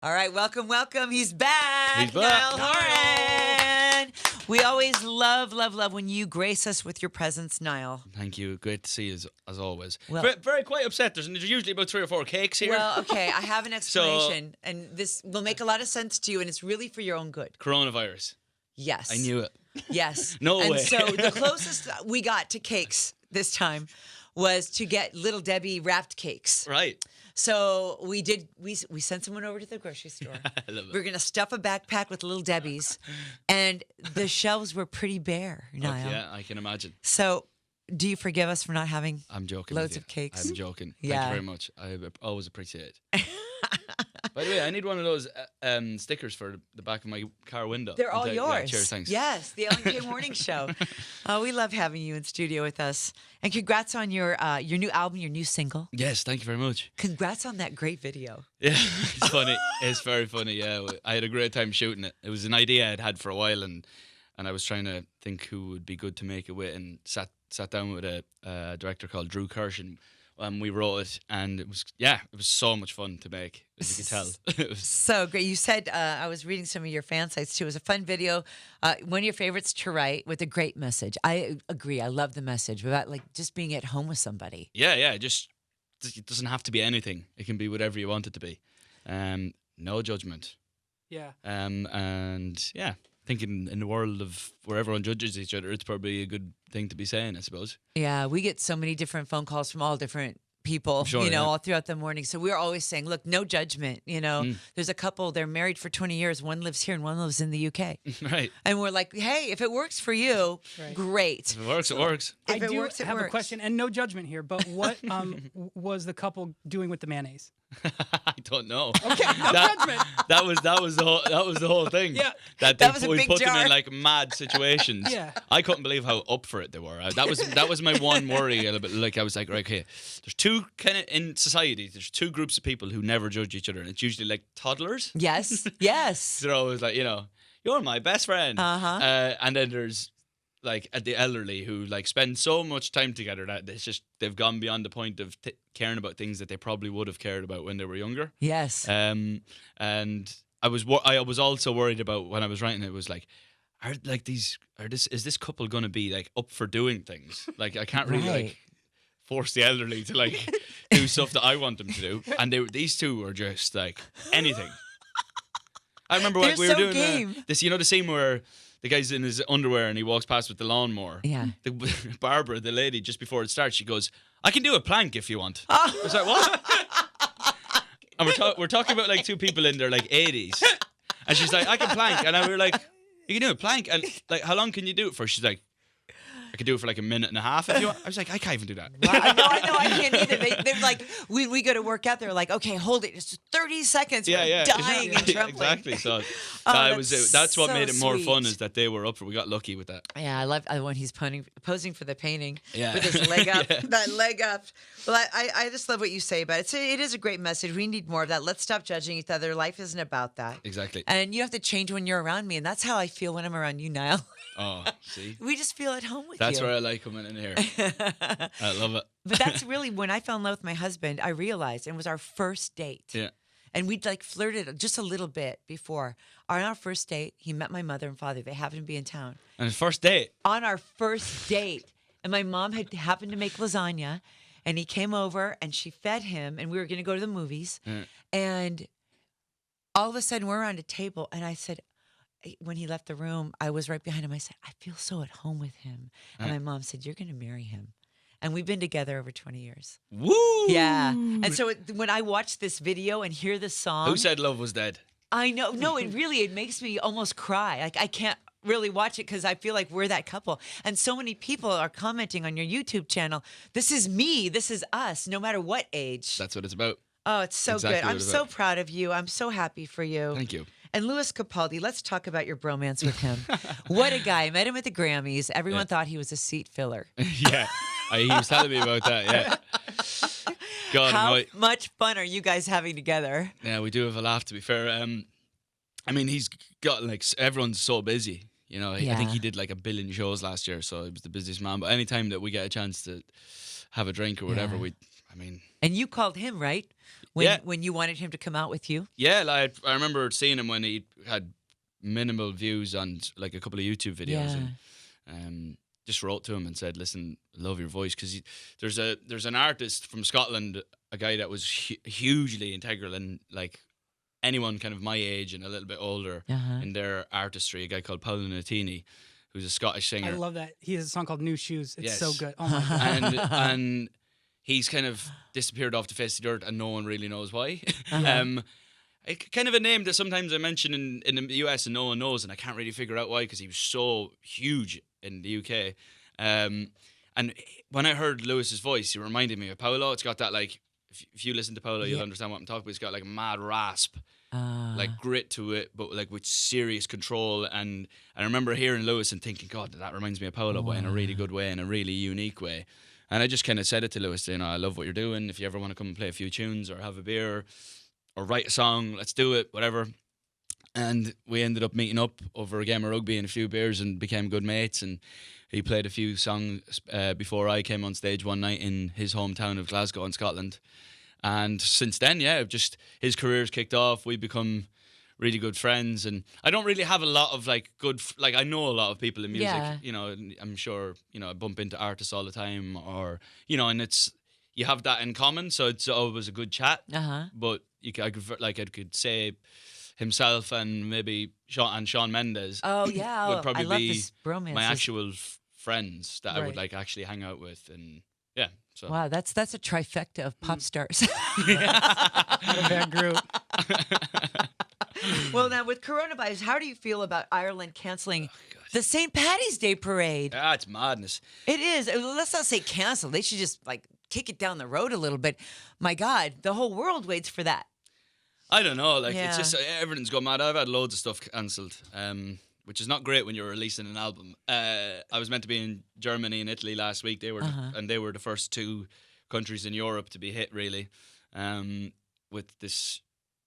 All right, welcome. He's back. He's back. Niall Horan. We always love when you grace us with your presence, Niall. Thank you. Great to see you as always. Well- Very quite upset. There's usually about 3 or 4 cakes here. Well, okay, I have an explanation, and this will make a lot of sense to you, and it's really for your own good. Coronavirus. Yes. I knew it. Yes. No and way. So the closest we got to cakes this time was to get Little Debbie wrapped cakes. Right. So we did. We sent someone over to the grocery store. I love it. We are gonna stuff a backpack with Little Debbie's, and the shelves were pretty bare, Niall. Yeah, I can imagine. So, do you forgive us for not having? I'm joking. Loads with you. of cakes. I'm joking. Yeah. Thank you very much. I always appreciate it. By the way, I need one of those stickers for the back of my car window. They're all yours. Yeah, cheers, thanks. Yes, the Ellen Morning Show. We love having you in studio with us, and congrats on your new album, your new single. Yes, thank you very much. Congrats on that great video. Yeah, it's funny. It's very funny. Yeah, I had a great time shooting it. It was an idea I'd had for a while, and I was trying to think who would be good to make it with, and sat down with a director called Drew Kirsch, and we wrote it, and it was so much fun to make, as you can tell. It was So great. You said, I was reading some of your fan sites too. It was a fun video. One of your favorites to write with a great message. I agree. I love the message about like just being at home with somebody. yeah. Just it doesn't have to be anything. It can be whatever you want it to be. No judgment. Yeah. And yeah, I think in the world of where everyone judges each other, it's probably a good thing to be saying, I suppose. Yeah, we get so many different phone calls from all different people, Sure, yeah. all throughout the morning. So we're always saying, look, no judgment. There's a couple, they're married for 20 years. One lives here and one lives in the UK. Right. And we're like, hey, if it works for you, Right. great. If it works, it works. If I it do works, it have a works. question, and no judgment here, but what was the couple doing with the mayonnaise? I don't know. Okay, no judgment. That was the whole thing. Yeah. That was a we big put them jar. in like mad situations. Yeah. I couldn't believe how up for it they were. That was my one worry a little bit. Like I was like, right, okay, there's two kind of in society. There's two groups of people who never judge each other, and it's usually like toddlers. Yes, yes. They're always like, you're my best friend. Uh-huh. And then there's like the elderly who like spend so much time together that they've gone beyond the point of caring about things that they probably would have cared about when they were younger. Yes. And I was also worried about when I was writing it was like, is this couple going to be like up for doing things? Like I can't really Right. like force the elderly to like do stuff that I want them to do, and these two were just like anything. I remember They're we were so doing game. this, the scene where the guy's in his underwear and he walks past with the lawnmower. Yeah. Barbara, the lady, just before it starts, she goes, "I can do a plank if you want." I was like, "What?" And we're talking about like two people in their like 80s, and she's like, "I can plank," and we were like, "You can do a plank, and like, how long can you do it for?" She's like, "I could do it for like a minute and a half if you want." I was like, "I can't even do that." I know, I can't either. They're like, we go to work out, they're like, okay, hold it, just 30 seconds. We're dying and trembling. Exactly. So that's that's what so made it more fun, sweet. is that they were up for. We got lucky with that. Yeah, I love when he's posing for the painting Yeah. with his leg up, Yeah. that leg up. Well, I just love what you say about it. It is a great message. We need more of that. Let's stop judging each other. Life isn't about that. Exactly. And you have to change when you're around me, and that's how I feel when I'm around you, Niall. Oh, see, We just feel at home with that's you. where I like coming in here. I love it. But that's really when I fell in love with my husband, I realized, and it was our first date. Yeah. And we'd like flirted just a little bit before. On our first date, he met my mother and father. They happened to be in town. And his first date. On our first date, and my mom had happened to make lasagna, and he came over and she fed him, and we were going to go to the movies. Yeah. And all of a sudden, we're around a table, and I said, when he left the room, I was right behind him. I said, I feel so at home with him. And my mom said, you're going to marry him. And we've been together over 20 years. Woo! Yeah. And so when I watch this video and hear this song, Who said love was dead? I know. No, it makes me almost cry. Like I can't really watch it because I feel like we're that couple. And so many people are commenting on your YouTube channel. This is me. This is us, no matter what age. That's what it's about. Oh, it's so exactly good. what I'm it's so about. proud of you. I'm so happy for you. Thank you. And Louis Capaldi, let's talk about your bromance with him. What a guy. I met him at the Grammys. Everyone thought he was a seat filler. Yeah. He was telling me about that, yeah. God, How no, much fun are you guys having together? yeah, we do have a laugh, to be fair. I mean, he's got, like, everyone's so busy. I think Yeah. he did like 1 billion shows last year, so he was the busiest man. But anytime that we get a chance to have a drink or whatever, Yeah. I mean, And you called him, right? when you wanted him to come out with you? Yeah, like I remember seeing him when he had minimal views on like a couple of YouTube videos, and just wrote to him and said, "Listen, love your voice," because there's an artist from Scotland, a guy that was hugely integral in like anyone kind of my age and a little bit older in their artistry. A guy called Paolo Nutini, who's a Scottish singer. I love that. He has a song called New Shoes. It's Yes. so good. Oh my god. and he's kind of disappeared off the face of the earth, and no one really knows why. Kind of a name that sometimes I mention in the US and no one knows, and I can't really figure out why, because he was so huge in the UK. And when I heard Lewis's voice, he reminded me of Paolo. It's got that like, if you listen to Paolo, you'll understand what I'm talking about. It's got like a mad rasp, like grit to it, but like with serious control. And I remember hearing Lewis and thinking, God, that reminds me of Paolo, but in a really good way, in a really unique way. And I just kind of said it to Lewis, you know, I love what you're doing. If you ever want to come and play a few tunes or have a beer or write a song, let's do it, whatever. And we ended up meeting up over a game of rugby and a few beers and became good mates. And he played a few songs before I came on stage one night in his hometown of Glasgow in Scotland. And since then, just his career's kicked off. We've become really good friends, and I don't really have a lot of like I know a lot of people in music, you know, and I'm sure, you know, I bump into artists all the time, or, you know, and you have that in common, so it's always a good chat. But I could say himself and maybe Shawn Mendes. Oh yeah, would probably I love be this bromance. my actual friends that I would like actually hang out with, and yeah. So. Wow, that's a trifecta of pop stars. That group. Well, now with coronavirus, how do you feel about Ireland canceling the St. Paddy's Day parade? Yeah, it's madness. It is. Let's not say cancel. They should just like kick it down the road a little bit. My God, the whole world waits for that. I don't know. Like it's just everything's gone mad. I've had loads of stuff cancelled, which is not great when you're releasing an album. I was meant to be in Germany and Italy last week. They were they were the first two countries in Europe to be hit really with this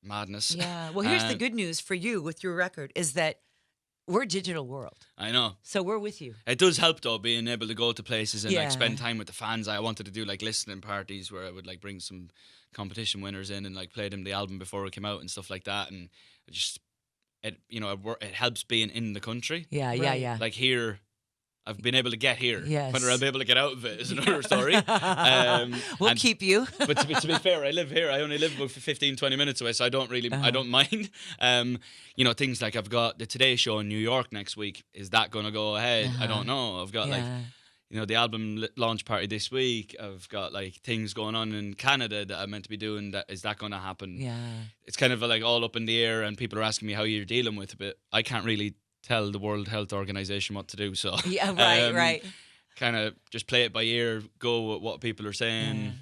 madness. Yeah. Well, here's the good news for you with your record is that we're a digital world. I know. So we're with you. It does help though, being able to go to places and like spend time with the fans. I wanted to do like listening parties where I would like bring some competition winners in and like play them the album before it came out and stuff like that. And it helps being in the country. Yeah. Like here, I've been able to get here. Yes. Whether I'll be able to get out of it is another story. We'll keep you. But to be fair, I live here. I only live about 15, 20 minutes away, so I don't really, I don't mind. You know, things like I've got the Today Show in New York next week. Is that going to go ahead? I don't know. I've got like, you know, the album launch party this week. I've got like things going on in Canada that I'm meant to be doing. Is that going to happen? Yeah. It's kind of like all up in the air, and people are asking me how you're dealing with it, but I can't really tell the World Health Organization what to do. So right. Kind of just play it by ear, go with what people are saying.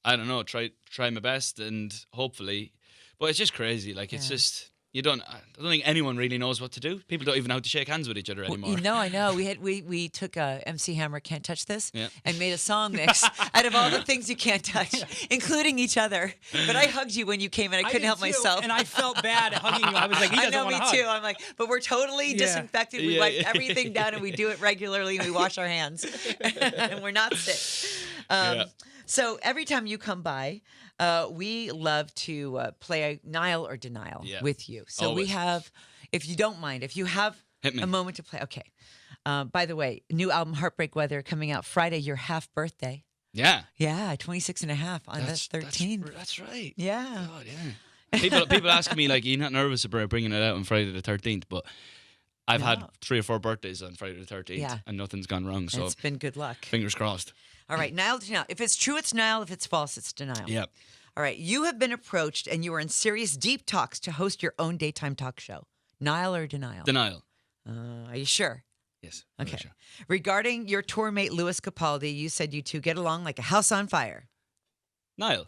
I don't know, try my best, and hopefully, but it's just crazy. Like it's just I don't think anyone really knows what to do. People don't even know how to shake hands with each other anymore. Well, I know. We took MC Hammer Can't Touch This and made a song mix out of all the things you can't touch, including each other. But I hugged you when you came, and I couldn't help myself. And I felt bad hugging you. I was like, he doesn't want to hug. Me too. I'm like, but we're totally disinfected. We wipe everything down, and we do it regularly, and we wash our hands, and we're not sick. So every time you come by, we love to play Niall or Denial with you. So Always. we have, if you don't mind, if you have a moment to play. Okay. By the way, new album Heartbreak Weather coming out Friday, your half birthday. Yeah. Yeah, 26 and a half on the 13th. That's right. Yeah. God, yeah. People asking me like, you're not nervous about bringing it out on Friday the 13th, but I've had 3 or 4 birthdays on Friday the 13th and nothing's gone wrong. So it's been good luck. Fingers crossed. All right, Niall, Denial. If it's true, it's Niall. If it's false, it's Denial. Yep. All right, you have been approached and you are in serious deep talks to host your own daytime talk show. Niall or Denial? Denial. Are you sure? Yes. Okay. Sure. Regarding your tour mate, Lewis Capaldi, you said you two get along like a house on fire. Niall.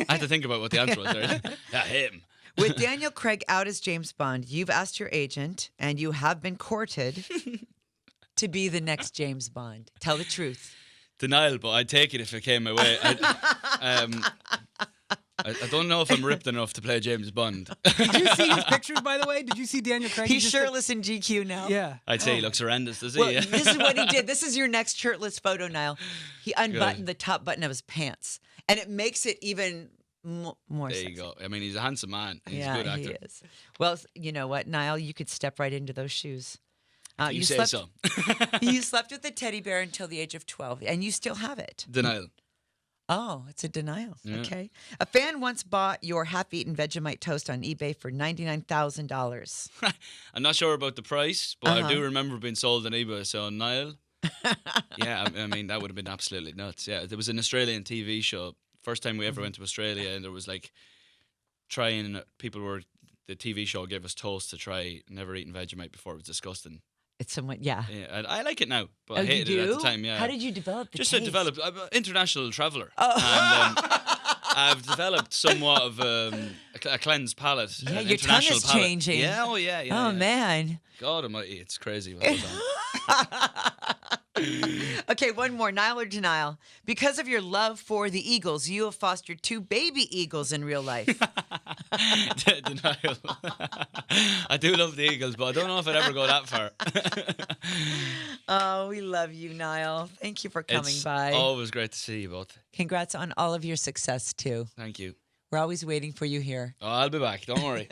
I had to think about what the answer was there. Yeah, him. With Daniel Craig out as James Bond, you've asked your agent and you have been courted to be the next James Bond. Tell the truth. Denial, but I'd take it if it came my way. I don't know if I'm ripped enough to play James Bond. Did you see his pictures, by the way? Did you see Daniel Craig? He's shirtless in GQ now. Yeah. I'd say he looks horrendous, does he? Well, this is what he did. This is your next shirtless photo, Niall. He unbuttoned the top button of his pants. And it makes it even More There sexy. you go. I mean, he's a handsome man. He's Yeah, a good actor. he is. Well, you know what, Niall? You could step right into those shoes. You say slept, so. You slept with the teddy bear until the age of 12, and you still have it. Denial. Oh, it's a denial. Yeah. Okay. A fan once bought your half-eaten Vegemite toast on eBay for $99,000. I'm not sure about the price, but I Uh-huh. do remember being sold on eBay. So Niall, yeah, I mean that would have been absolutely nuts. Yeah, there was an Australian TV show. First time we ever went to Australia, and there was like the TV show gave us toast to try. Never eaten Vegemite before. It was disgusting. It's somewhat, yeah. Yeah, and I like it now, but Oh, I you hated it at do? the time. Yeah. How did you develop the Just taste? to develop. I'm an international traveller. Oh. And I've developed somewhat of a cleansed palate. Yeah, an your tongue international is palate. changing. Yeah, oh yeah, yeah. Oh, yeah. man. God almighty, it's crazy what goes on. Okay, one more. Niall or denial? Because of your love for the Eagles, you have fostered 2 baby eagles in real life. Denial. I do love the Eagles, but I don't know if I'd ever go that far. Oh, we love you, Niall. Thank you for coming It's by. always great to see you both. Congrats on all of your success, too. Thank you. We're always waiting for you here. Oh, I'll be back. Don't worry.